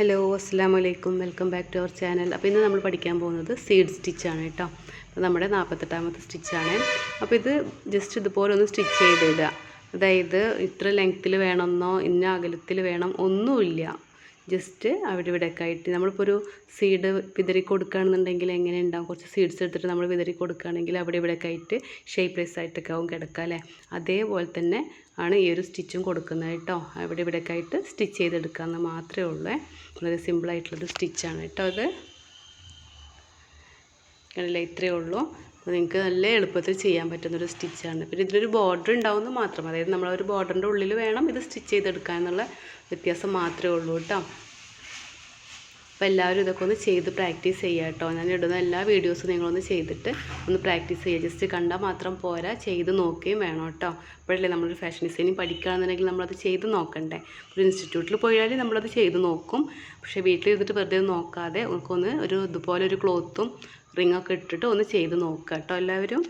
Hello അസ്സലാമു അലൈക്കും, welcome back to our channel. അപ്പോൾ ഇന്ന് നമ്മൾ പഠിക്കാൻ പോകുന്നത് സീഡ് സ്റ്റിച്ചാണ് കേട്ടോ. അപ്പോൾ നമ്മുടെ 48ാമത്തെ സ്റ്റിച്ചാണ്. അപ്പോൾ ഇത് ജസ്റ്റ് ഇതുപോലെ ഒന്ന് സ്റ്റിച്ച് ചെയ്തിടുക. അതായത് ഇത്ര ലെങ്ത്തിൽ വേണമെന്നോ ഇന്ന അകലത്തിൽ വേണം ഒന്നുമില്ല. ജസ്റ്റ് അവിടെ ഇവിടെയൊക്കെ ആയിട്ട് നമ്മളിപ്പോൾ ഒരു സീഡ് വിതറി കൊടുക്കുകയാണെന്നുണ്ടെങ്കിൽ എങ്ങനെ ഉണ്ടാവും, കുറച്ച് സീഡ്സ് എടുത്തിട്ട് നമ്മൾ വിതറി കൊടുക്കുകയാണെങ്കിൽ അവിടെ ഇവിടെയൊക്കെ ആയിട്ട് ഷേപ്പ്ലെസ് ആയിട്ടൊക്കെ ആവും കിടക്കുക അല്ലേ. അതേപോലെ തന്നെ ആണ് ഈ ഒരു സ്റ്റിച്ചും കൊടുക്കുന്നത് കേട്ടോ. അവിടെ ഇവിടെയൊക്കെ ആയിട്ട് സ്റ്റിച്ച് ചെയ്തെടുക്കാമെന്ന് മാത്രമേ ഉള്ളൂ. വളരെ സിമ്പിളായിട്ടുള്ളൊരു സ്റ്റിച്ചാണ് കേട്ടോ അത്. കണ്ടില്ലേ, ഇത്രയേ ഉള്ളൂ. അപ്പോൾ നിങ്ങൾക്ക് നല്ല എളുപ്പത്തിൽ ചെയ്യാൻ പറ്റുന്നൊരു സ്റ്റിച്ചാണ്. പിന്നെ ഇതിലൊരു ബോർഡർ ഉണ്ടാവുമെന്ന് മാത്രം, അതായത് നമ്മളൊരു ബോർഡറിൻ്റെ ഉള്ളിൽ വേണം ഇത് സ്റ്റിച്ച് ചെയ്തെടുക്കാൻ എന്നുള്ള വ്യത്യാസം മാത്രമേ ഉള്ളൂ കേട്ടോ. അപ്പോൾ എല്ലാവരും ഇതൊക്കെ ഒന്ന് ചെയ്ത് പ്രാക്ടീസ് ചെയ്യുക കേട്ടോ. ഞാൻ ഇടുന്ന എല്ലാ വീഡിയോസും നിങ്ങളൊന്ന് ചെയ്തിട്ട് ഒന്ന് പ്രാക്ടീസ് ചെയ്യുക. ജസ്റ്റ് കണ്ടാൽ മാത്രം പോരാ, ചെയ്ത് നോക്കുകയും വേണം കേട്ടോ. അപ്പോഴല്ലേ നമ്മളൊരു ഫാഷൻ ഡിസൈനിങ് പഠിക്കുകയാണെന്നുണ്ടെങ്കിൽ നമ്മളത് ചെയ്ത് നോക്കണ്ടേ. ഒരു ഇൻസ്റ്റിറ്റ്യൂട്ടിൽ പോയാൽ നമ്മളത് ചെയ്ത് നോക്കും. പക്ഷേ വീട്ടിലിരുന്നിട്ട് വെറുതെ നോക്കാതെ നമുക്കൊന്ന് ഇതുപോലെ ഒരു ക്ലോത്തും റിങ്ങൊക്കെ ഇട്ടിട്ട് ഒന്ന് ചെയ്ത് നോക്കുക കേട്ടോ എല്ലാവരും.